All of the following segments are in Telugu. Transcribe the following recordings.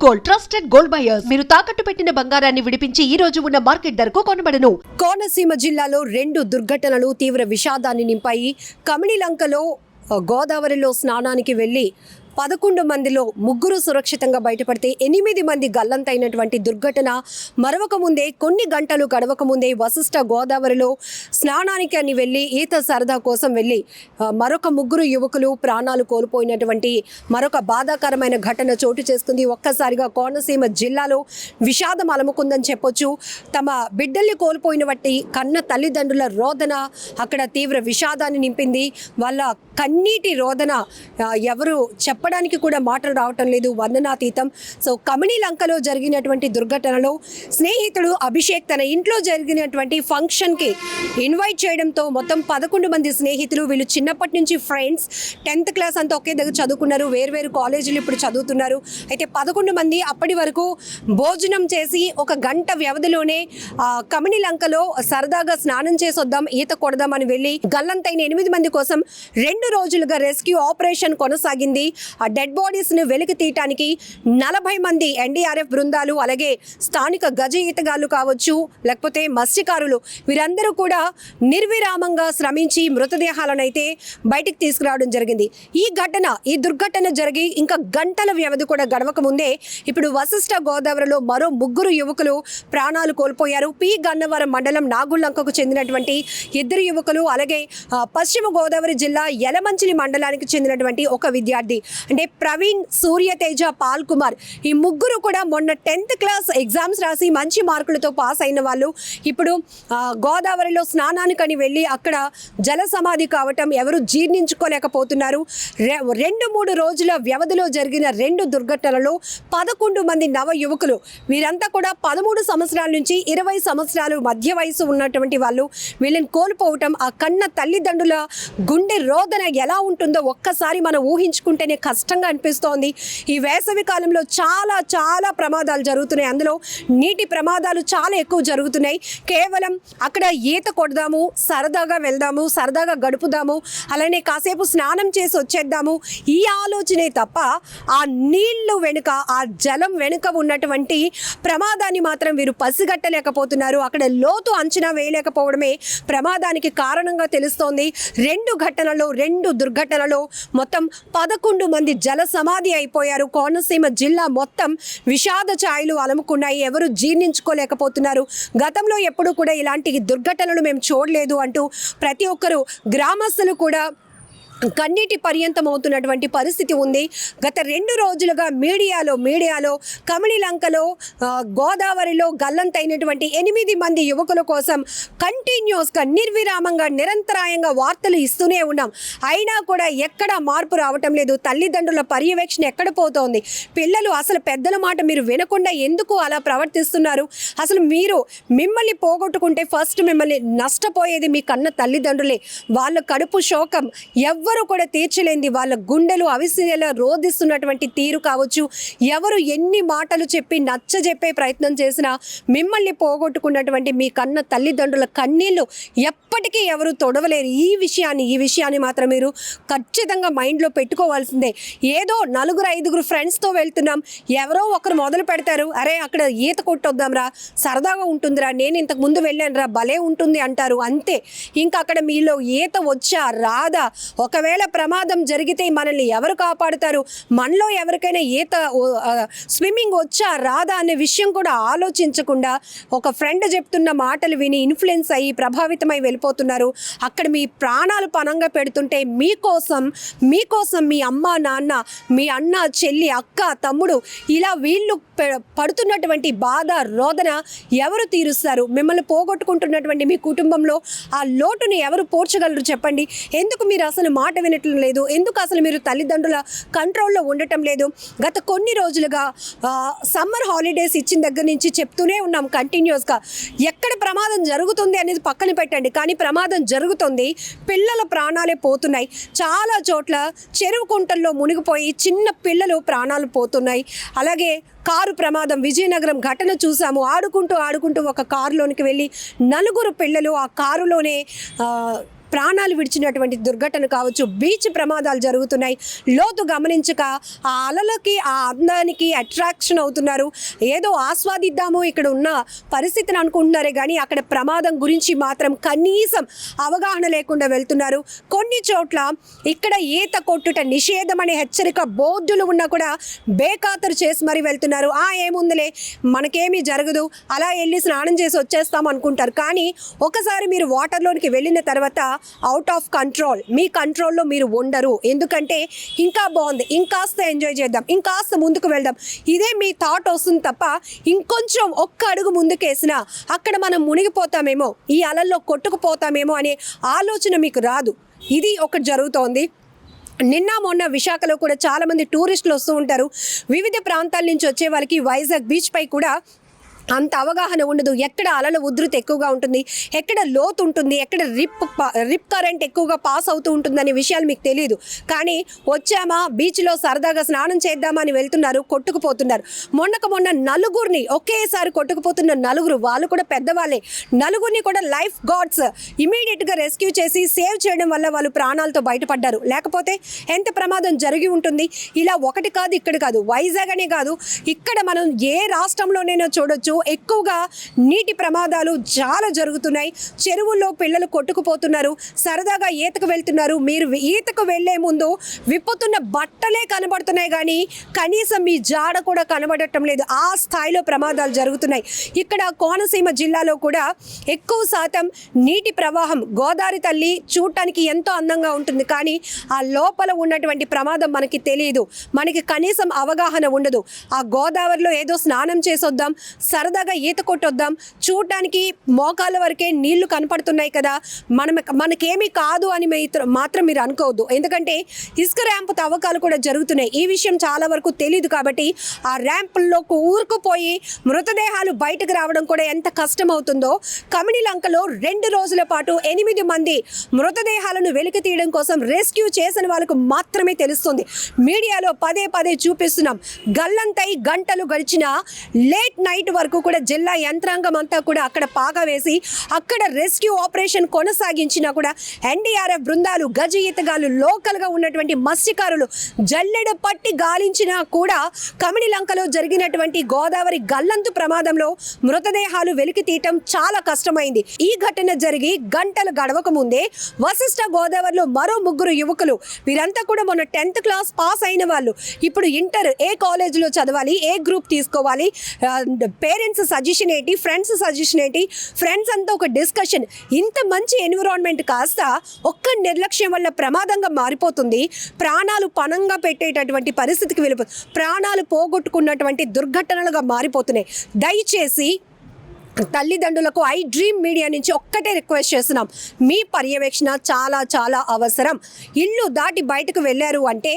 Gold, trusted gold buyers. మీరు తాకట్టు పెట్టిన బంగారాన్ని విడిపించి ఈ రోజు ఉన్న మార్కెట్ ధరకు కొనబడను. కోనసీమ జిల్లాలో 2 దుర్ఘటనలు తీవ్ర విషాదాన్ని నింపాయి. కమిడిలంకలో గోదావరిలో స్నానానికి వెళ్లి 11 మందిలో 3 సురక్షితంగా బయటపడితే 8 మంది గల్లంతైనటువంటి దుర్ఘటన మరొక ముందే కొన్ని గంటలు గడవక ముందే వశిష్ఠ గోదావరిలో స్నానానికి అని వెళ్ళి ఈత సరదా కోసం వెళ్ళి మరొక 3 యువకులు ప్రాణాలు కోల్పోయినటువంటి మరొక బాధాకరమైన ఘటన చోటు చేసుకుంది. ఒక్కసారిగా కోనసీమ జిల్లాలో విషాదం అలముకుందని చెప్పొచ్చు. తమ బిడ్డల్ని కోల్పోయినటువంటి కన్న తల్లిదండ్రుల రోదన అక్కడ తీవ్ర విషాదాన్ని నింపింది. వాళ్ళ కన్నీటి రోదన ఎవరు చెప్పడానికి కూడా మాటలు రావటం లేదు, వర్ణనాతీతం. సో కమిడిలంకలో జరిగినటువంటి దుర్ఘటనలో స్నేహితుడు అభిషేక్ తన ఇంట్లో జరిగినటువంటి ఫంక్షన్కి ఇన్వైట్ చేయడంతో మొత్తం 11 మంది స్నేహితులు, వీళ్ళు చిన్నప్పటి నుంచి ఫ్రెండ్స్, 10th క్లాస్ అంతా ఒకే దగ్గర చదువుకున్నారు, వేరు కాలేజీలు ఇప్పుడు చదువుతున్నారు. అయితే 11 మంది అప్పటి వరకు భోజనం చేసి 1 గంట వ్యవధిలోనే కమిడిలంకలో సరదాగా స్నానం చేసి వద్దాం, ఈత కొడదామని వెళ్ళి గల్లంతైన 8 మంది కోసం 2 రోజులుగా రెస్క్యూ ఆపరేషన్ కొనసాగింది. ఆ డెడ్ బాడీస్ ను వెలికి తీయటానికి 40 మంది ఎన్డీఆర్ఎఫ్ బృందాలు, అలాగే స్థానిక గజ ఈతగాళ్లు కావచ్చు, లేకపోతే మత్స్యకారులు, వీరందరూ కూడా నిర్విరామంగా శ్రమించి మృతదేహాలను అయితే బయటికి తీసుకురావడం జరిగింది. ఈ దుర్ఘటన జరిగి ఇంకా గంటల వ్యవధి కూడా గడవక ముందే ఇప్పుడు వశిష్ఠ గోదావరిలో మరో 3 యువకులు ప్రాణాలు కోల్పోయారు. పి గన్నవరం మండలం నాగుళ్లంకకు చెందినటువంటి 2 యువకులు, అలాగే పశ్చిమ గోదావరి జిల్లా యలమంచిలి మండలానికి చెందినటువంటి ఒక విద్యార్థి అంటే ప్రవీణ్, సూర్యతేజ, పాల్ కుమార్, ఈ 3 కూడా మొన్న 10th క్లాస్ ఎగ్జామ్స్ రాసి మంచి మార్కులతో పాస్ అయిన వాళ్ళు ఇప్పుడు గోదావరిలో స్నానానికని వెళ్ళి అక్కడ జల సమాధి కావటం ఎవరు జీర్ణించుకోలేకపోతున్నారు. 2-3 రోజుల వ్యవధిలో జరిగిన 2 దుర్ఘటనలలో 11 మంది నవ యువకులు, వీరంతా కూడా 13 సంవత్సరాల నుంచి 20 సంవత్సరాలు మధ్య వయసు ఉన్నటువంటి వాళ్ళు, వీళ్ళని కోల్పోవటం ఆ కన్న తల్లిదండ్రుల గుండె రోదన ఎలా ఉంటుందో ఒక్కసారి మనం ఊహించుకుంటేనే కష్టంగా అనిపిస్తోంది. ఈ వేసవి కాలంలో చాలా ప్రమాదాలు జరుగుతున్నాయి. అందులో నీటి ప్రమాదాలు చాలా ఎక్కువ జరుగుతున్నాయి. కేవలం అక్కడ ఈత కొడదాము, సరదాగా వెళ్దాము, సరదాగా గడుపుదాము, అలానే కాసేపు స్నానం చేసి వచ్చేద్దాము, ఈ ఆలోచనే తప్ప ఆ నీళ్లు వెనుక, ఆ జలం వెనుక ఉన్నటువంటి ప్రమాదాన్ని మాత్రం వీరు పసిగట్టలేకపోతున్నారు. అక్కడ లోతు అంచనా వేయలేకపోవడమే ప్రమాదానికి కారణంగా తెలుస్తోంది. 2 దుర్ఘటనలో మొత్తం 11 మంది జల సమాధి అయిపోయారు. కోనసీమ జిల్లా మొత్తం విషాద ఛాయలు అలముకున్నాయి. ఎవరు జీర్ణించుకోలేకపోతున్నారు. గతంలో ఎప్పుడు కూడా ఇలాంటి దుర్ఘటనలు మేము చూడలేదు అంటూ ప్రతి ఒక్కరు, గ్రామస్తులు కూడా కన్నీటి పర్యంతం అవుతున్నటువంటి పరిస్థితి ఉంది. గత 2 రోజులుగా మీడియాలో కమిడిలంకలో గోదావరిలో గల్లంతైనటువంటి 8 మంది యువకుల కోసం కంటిన్యూస్గా నిర్విరామంగా నిరంతరాయంగా వార్తలు ఇస్తూనే ఉన్నాం. అయినా కూడా ఎక్కడ మార్పు రావటం లేదు. తల్లిదండ్రుల పర్యవేక్షణ ఎక్కడ పోతోంది? పిల్లలు అసలు పెద్దల మాట మీరు వినకుండా ఎందుకు అలా ప్రవర్తిస్తున్నారు? అసలు మిమ్మల్ని పోగొట్టుకుంటే ఫస్ట్ మిమ్మల్ని నష్టపోయేది మీ కన్న తల్లిదండ్రులే. వాళ్ళ కడుపు శోకం ఎవ్వరు కూడా తీర్చలేంది. వాళ్ళ గుండెలు అవిసిలా రోధిస్తున్నటువంటి తీరు కావచ్చు, ఎవరు ఎన్ని మాటలు చెప్పి నచ్చజెప్పే ప్రయత్నం చేసినా మిమ్మల్ని పోగొట్టుకున్నటువంటి మీ కన్న తల్లిదండ్రుల కన్నీళ్లు ఎప్పటికీ ఎవరు తొడవలేరు. ఈ విషయాన్ని మాత్రం మీరు ఖచ్చితంగా మైండ్లో పెట్టుకోవాల్సిందే. ఏదో 4-5 ఫ్రెండ్స్తో వెళ్తున్నాం, ఎవరో ఒకరు మొదలు పెడతారు, అరే అక్కడ ఈత కొట్టొద్దాంరా, సరదాగా ఉంటుందిరా, నేను ఇంతకు ముందు వెళ్ళాను రా, భలే ఉంటుంది అంటారు. అంతే. ఇంకా అక్కడ మీలో ఈత వచ్చా రాదా, ఒకవేళ ప్రమాదం జరిగితే మనల్ని ఎవరు కాపాడుతారు, మనలో ఎవరికైనా స్విమ్మింగ్ వచ్చా రాదా అనే విషయం కూడా ఆలోచించకుండా ఒక ఫ్రెండ్ చెప్తున్న మాటలు విని ఇన్ఫ్లుయెన్స్ అయ్యి ప్రభావితమై వెళ్ళిపోతున్నారు. అక్కడ మీ ప్రాణాలు పణంగా పెడుతుంటే మీకోసం మీ అమ్మ, నాన్న, మీ అన్న, చెల్లి, అక్క, తమ్ముడు, ఇలా వీళ్ళు పడుతున్నటువంటి బాధ, రోదన ఎవరు తీరుస్తారు? మిమ్మల్ని పోగొట్టుకుంటున్నటువంటి మీ కుటుంబంలో ఆ లోటుని ఎవరు పోర్చగలరు చెప్పండి? ఎందుకు మీరు అసలు మాట వినటం లేదు? ఎందుకు అసలు మీరు తల్లిదండ్రుల కంట్రోల్లో ఉండటం లేదు? గత కొన్ని రోజులుగా సమ్మర్ హాలిడేస్ ఇచ్చిన దగ్గర నుంచి చెప్తూనే ఉన్నాం కంటిన్యూస్గా. ఎక్కడ ప్రమాదం జరుగుతుంది అనేది పక్కన పెట్టండి, కానీ ప్రమాదం జరుగుతుంది, పిల్లల ప్రాణాలే పోతున్నాయి. చాలా చోట్ల చెరువు కుంటల్లో మునిగిపోయి చిన్న పిల్లలు ప్రాణాలు పోతున్నాయి. అలాగే కారు ప్రమాదం, విజయనగరం ఘటన చూసాము. ఆడుకుంటూ ఒక కారులోనికి వెళ్ళి 4 పిల్లలు ఆ కారులోనే ప్రాణాలు విడిచినటువంటి దుర్ఘటన కావచ్చు, బీచ్ ప్రమాదాలు జరుగుతున్నాయి. లోతు గమనించక ఆ అలలకి, ఆ అందానికి అట్రాక్షన్ అవుతున్నారు. ఏదో ఆస్వాదిద్దాము ఇక్కడ ఉన్న పరిస్థితిని అనుకుంటున్నారే కానీ అక్కడ ప్రమాదం గురించి మాత్రం కనీసం అవగాహన లేకుండా వెళ్తున్నారు. కొన్ని చోట్ల ఇక్కడ ఈత కొట్టుట నిషేధం అనే హెచ్చరిక బోర్డులు ఉన్నా కూడా బేఖాతరు చేసి మరీ వెళ్తున్నారు. ఏముందిలే, మనకేమీ జరగదు, అలా వెళ్ళి స్నానం చేసి వచ్చేస్తాం అనుకుంటారు. కానీ ఒకసారి మీరు వాటర్లోనికి వెళ్ళిన తర్వాత అవుట్ ఆఫ్ కంట్రోల్, మీ కంట్రోల్లో మీరు ఉండరు. ఎందుకంటే ఇంకా బాగుంది, ఇంకాస్త ఎంజాయ్ చేద్దాం, ఇంకాస్త ముందుకు వెళ్దాం, ఇదే మీ థాట్ వస్తుంది తప్ప ఇంకొంచెం ఒక్క అడుగు ముందుకేసినా అక్కడ మనం మునిగిపోతామేమో, ఈ అలల్లో కొట్టుకుపోతామేమో అనే ఆలోచన మీకు రాదు. ఇది ఒకటి జరుగుతోంది. నిన్న మొన్న విశాఖలో కూడా చాలామంది టూరిస్టులు వస్తూ ఉంటారు. వివిధ ప్రాంతాల నుంచి వచ్చే వాళ్ళకి వైజాగ్ బీచ్ పై కూడా అంత అవగాహన ఉండదు. ఎక్కడ అలల ఉధృతి ఎక్కువగా ఉంటుంది, ఎక్కడ లోతు ఉంటుంది, ఎక్కడ రిప్ కరెంట్ ఎక్కువగా పాస్ అవుతూ ఉంటుందనే విషయాలు మీకు తెలియదు. కానీ వచ్చామా బీచ్లో సరదాగా స్నానం చేద్దామా అని వెళ్తున్నారు, కొట్టుకుపోతున్నారు. మొన్న నలుగురిని ఒకేసారి కొట్టుకుపోతున్న నలుగురు, వాళ్ళు కూడా పెద్దవాళ్ళే, నలుగురిని కూడా లైఫ్ గార్డ్స్ ఇమీడియట్గా రెస్క్యూ చేసి సేవ్ చేయడం వల్ల వాళ్ళు ప్రాణాలతో బయటపడ్డారు. లేకపోతే ఎంత ప్రమాదం జరిగి ఉంటుంది. ఇలా ఒకటి కాదు, ఇక్కడ కాదు, వైజాగ్ అనే కాదు, ఇక్కడ మనం ఏ రాష్ట్రంలోనైనా చూడొచ్చు. ఎక్కువగా నీటి ప్రమాదాలు చాలా జరుగుతున్నాయి. చెరువుల్లో పిల్లలు కొట్టుకుపోతున్నారు, సరదాగా ఈతకు వెళ్తున్నారు. మీరు ఈతకు వెళ్లే ముందు విప్పుతున్న బట్టలే కనబడుతున్నాయి కానీ కనీసం మీ జాడ కూడా కనబడటం లేదు. ఆ స్థాయిలో ప్రమాదాలు జరుగుతున్నాయి. ఇక్కడ కోనసీమ జిల్లాలో కూడా ఎక్కువ శాతం నీటి ప్రవాహం, గోదావరి తల్లి చూడటానికి ఎంతో అందంగా ఉంటుంది కానీ ఆ లోపల ఉన్నటువంటి ప్రమాదం మనకి తెలియదు. మనకి కనీసం అవగాహన ఉండదు. ఆ గోదావరిలో ఏదో స్నానం చేసొద్దాం, సరదాగా ఈత కొట్టొద్దాం, చూడటానికి మోకాళ్ళ వరకే నీళ్లు కనపడుతున్నాయి కదా, మనకేమీ కాదు అని మాత్రం మీరు అనుకోవద్దు. ఎందుకంటే ఇసుక ర్యాంపు తవ్వకాలు కూడా జరుగుతున్నాయి. ఈ విషయం చాలా వరకు తెలియదు కాబట్టి ఆ ర్యాంపుల్లో ఊరుకుపోయి మృతదేహాలు బయటకు రావడం కూడా ఎంత కష్టం అవుతుందో. కమిడిలంకలో 2 రోజుల పాటు 8 మంది మృతదేహాలను వెలికి తీయడం కోసం రెస్క్యూ చేసిన వాళ్ళకు మాత్రమే తెలుస్తుంది. మీడియాలో పదే చూపిస్తున్నాం. గల్లంతై గంటలు గడిచిన లేట్ నైట్ వరకు కూడా జిల్లా యంత్రాంగం అంతా కూడా అక్కడ పాగా వేసి అక్కడ రెస్క్యూ ఆపరేషన్ కొనసాగించినా కూడా ఎన్డీఆర్ఎఫ్ బృందాలు, గజ ఈతగాళ్ళు, లోకల్గా ఉన్నటువంటి మత్స్యకారులు జల్లెడ పట్టి గాలించినా కూడా కమిడిలంకలో జరిగినటువంటి గోదావరి గల్లంతు ప్రమాదంలో మృతదేహాలు వెలికి తీయటం చాలా కష్టమైంది. ఈ ఘటన జరిగి గంటలు గడవక ముందే వశిష్ఠ గోదావరిలో మరో 3 యువకులు, వీరంతా కూడా మొన్న 10th క్లాస్ పాస్ అయిన వాళ్ళు, ఇప్పుడు ఇంటర్ ఏ కాలేజీలో చదవాలి, ఏ గ్రూప్ తీసుకోవాలి, పేరెంట్స్ సజెషన్ ఏంటి, ఫ్రెండ్స్ సజెషన్ ఏంటి, ఫ్రెండ్స్ అంతా ఒక డిస్కషన్. ఇంత మంచి ఎన్విరాన్మెంట్ కాస్త ఒక్క నిర్లక్ష్యం వల్ల ప్రమాదంగా మారిపోతుంది. ప్రాణాలు పణంగా పెట్టేటటువంటి పరిస్థితికి ప్రాణాలు పోగొట్టుకున్నటువంటి దుర్ఘటనలుగా మారిపోతున్నాయి. దయచేసి తల్లిదండ్రులకు ఐ డ్రీమ్ మీడియా నుంచి ఒక్కటే రిక్వెస్ట్ చేస్తున్నాం, మీ పర్యవేక్షణ చాలా అవసరం. ఇల్లు దాటి బయటకు వెళ్ళారు అంటే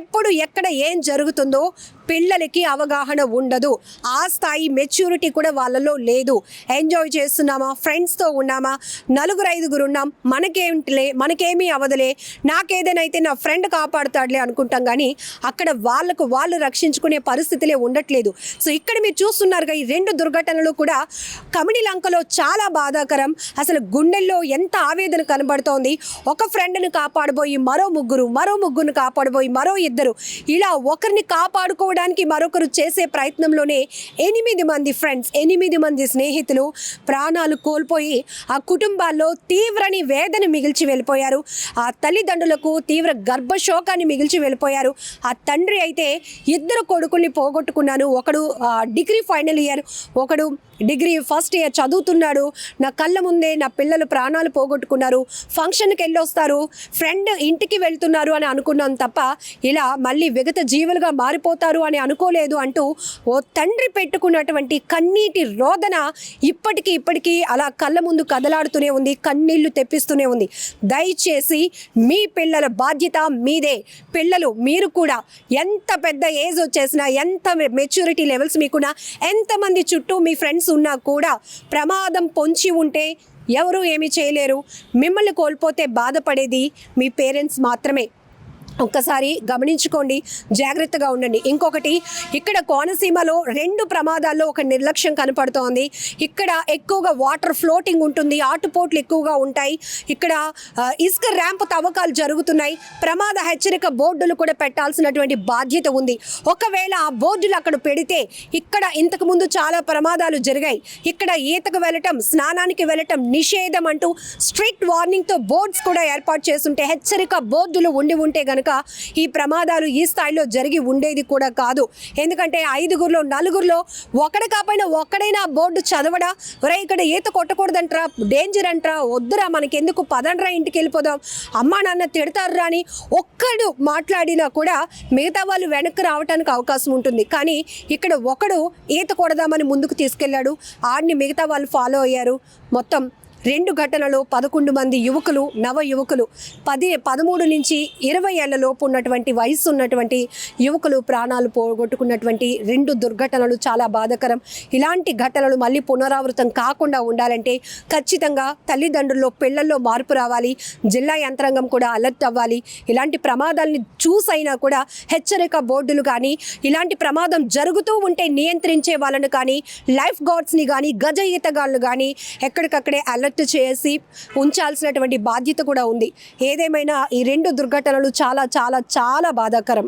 ఎప్పుడు ఎక్కడ ఏం జరుగుతుందో పిల్లలకి అవగాహన ఉండదు. ఆ స్థాయి మెచ్యూరిటీ కూడా వాళ్ళలో లేదు. ఎంజాయ్ చేస్తున్నామా, ఫ్రెండ్స్తో ఉన్నామా, 4-5 ఉన్నాం, మనకేమిటిలే, మనకేమీ అవదలే, నాకేదైతే నా ఫ్రెండ్ కాపాడుతాడులే అనుకుంటాం కానీ అక్కడ వాళ్ళు రక్షించుకునే పరిస్థితులే ఉండట్లేదు. సో ఇక్కడ మీరు చూస్తున్నారుగా ఈ 2 దుర్ఘటనలు కూడా కమిడిలంకలో చాలా బాధాకరం. అసలు గుండెల్లో ఎంత ఆవేదన కనబడుతోంది. ఒక ఫ్రెండ్ని కాపాడబోయి మరో ముగ్గురుని కాపాడబోయి మరో 2, ఇలా ఒకరిని కాపాడుకోవడానికి మరొకరు చేసే ప్రయత్నంలోనే 8 మంది ఫ్రెండ్స్, 8 మంది స్నేహితులు ప్రాణాలు కోల్పోయి ఆ కుటుంబాల్లో తీవ్రని వేదన మిగిల్చి వెళ్ళిపోయారు. ఆ తల్లిదండ్రులకు తీవ్ర గర్భశోకాన్ని మిగిల్చి వెళ్ళిపోయారు. ఆ తండ్రి అయితే 2 కొడుకుల్ని పోగొట్టుకున్నాను, ఒకడు డిగ్రీ ఫైనల్ ఇయర్, ఒకడు డిగ్రీ ఫస్ట్ ఇయర్ చదువుతున్నాడు, నా కళ్ళ ముందే నా పిల్లలు ప్రాణాలు పోగొట్టుకున్నారు, ఫంక్షన్కి వెళ్ళొస్తారు, ఫ్రెండ్ ఇంటికి వెళ్తున్నారు అని అనుకున్నాను తప్ప ఇలా మళ్ళీ విగత జీవులుగా మారిపోతారు అని అనుకోలేదు అంటూ ఓ తండ్రి పెట్టుకున్నటువంటి కన్నీటి రోదన ఇప్పటికీ అలా కళ్ళ ముందు కదలాడుతూనే ఉంది, కన్నీళ్లు తెప్పిస్తూనే ఉంది. దయచేసి మీ పిల్లల బాధ్యత మీదే. పిల్లలు మీరు కూడా ఎంత పెద్ద ఏజ్ వచ్చేసినా, ఎంత మెచ్యూరిటీ లెవెల్స్ మీకున్నా, ఎంతమంది చుట్టూ మీ ఫ్రెండ్స్ ఉన్నా కూడా ప్రమాదం పొంచి ఉంటే ఎవరు ఏమీ చేయలేరు. మిమ్మల్ని కోల్పోతే బాధపడేది మీ పేరెంట్స్ మాత్రమే. ఒక్కసారి గమనించుకోండి, జాగ్రత్తగా ఉండండి. ఇంకొకటి, ఇక్కడ కోనసీమలో 2 ప్రమాదాల్లో ఒక నిర్లక్ష్యం కనపడుతోంది. ఇక్కడ ఎక్కువగా వాటర్ ఫ్లోటింగ్ ఉంటుంది, ఆటుపోట్లు ఎక్కువగా ఉంటాయి. ఇక్కడ ఇసుక ర్యాంప్ తవ్వకాలు జరుగుతున్నాయి. ప్రమాద హెచ్చరిక బోర్డులు కూడా పెట్టాల్సినటువంటి బాధ్యత ఉంది. ఒకవేళ ఆ బోర్డులు అక్కడ పెడితే, ఇక్కడ ఇంతకుముందు చాలా ప్రమాదాలు జరిగాయి. ఇక్కడ ఈతకు వెళ్ళటం, స్నానానికి వెళ్ళటం నిషేధం అంటూ స్ట్రిక్ట్ వార్నింగ్తో బోర్డ్స్ కూడా ఏర్పాటు చేస్తుంటే, హెచ్చరిక బోర్డులు ఉంటే గనక ఈ ప్రమాదాలు ఈ స్థాయిలో జరిగి ఉండేది కూడా కాదు. ఎందుకంటే 5గురిలో 4గురిలో ఒకడు కాకపోయినా ఒక్కడైనా బోర్డు చదవడా, ఒరే ఇక్కడ ఈత కొట్టకూడదంట్రా, డేంజర్ అంట్రా, వద్దురా మనకెందుకు, పదండ్రా ఇంటికి వెళ్ళిపోదాం, అమ్మా నాన్న తిడతారురా అని ఒక్కడు మాట్లాడినా కూడా మిగతా వాళ్ళు వెనక్కి రావడానికి అవకాశం ఉంటుంది. కానీ ఇక్కడ ఒకడు ఈత కొడదామని ముందుకు తీసుకెళ్లాడు, ఆడిని మిగతా వాళ్ళు ఫాలో అయ్యారు. మొత్తం 2 ఘటనలో 11 మంది యువకులు, నవ యువకులు 13 నుంచి 20 ఏళ్ల లోపు ఉన్నటువంటి వయసు ఉన్నటువంటి యువకులు ప్రాణాలు పోగొట్టుకున్నటువంటి 2 దుర్ఘటనలు చాలా బాధాకరం. ఇలాంటి ఘటనలు మళ్ళీ పునరావృతం కాకుండా ఉండాలంటే ఖచ్చితంగా తల్లిదండ్రుల్లో, పిల్లల్లో మార్పు రావాలి. జిల్లా యంత్రాంగం కూడా అలర్ట్ అవ్వాలి. ఇలాంటి ప్రమాదాలని చూసైనా కూడా హెచ్చరిక బోర్డులు కానీ, ఇలాంటి ప్రమాదం జరుగుతూ ఉంటే నియంత్రించే వాళ్ళను కానీ, లైఫ్ గార్డ్స్ని కానీ, గజ ఈతగాళ్ళు కానీ ఎక్కడికక్కడే అలర్ట్ చేసి ఉంచాల్సినటువంటి బాధ్యత కూడా ఉంది. ఏదేమైనా ఈ 2 దుర్ఘటనలు చాలా చాలా చాలా బాధాకరం.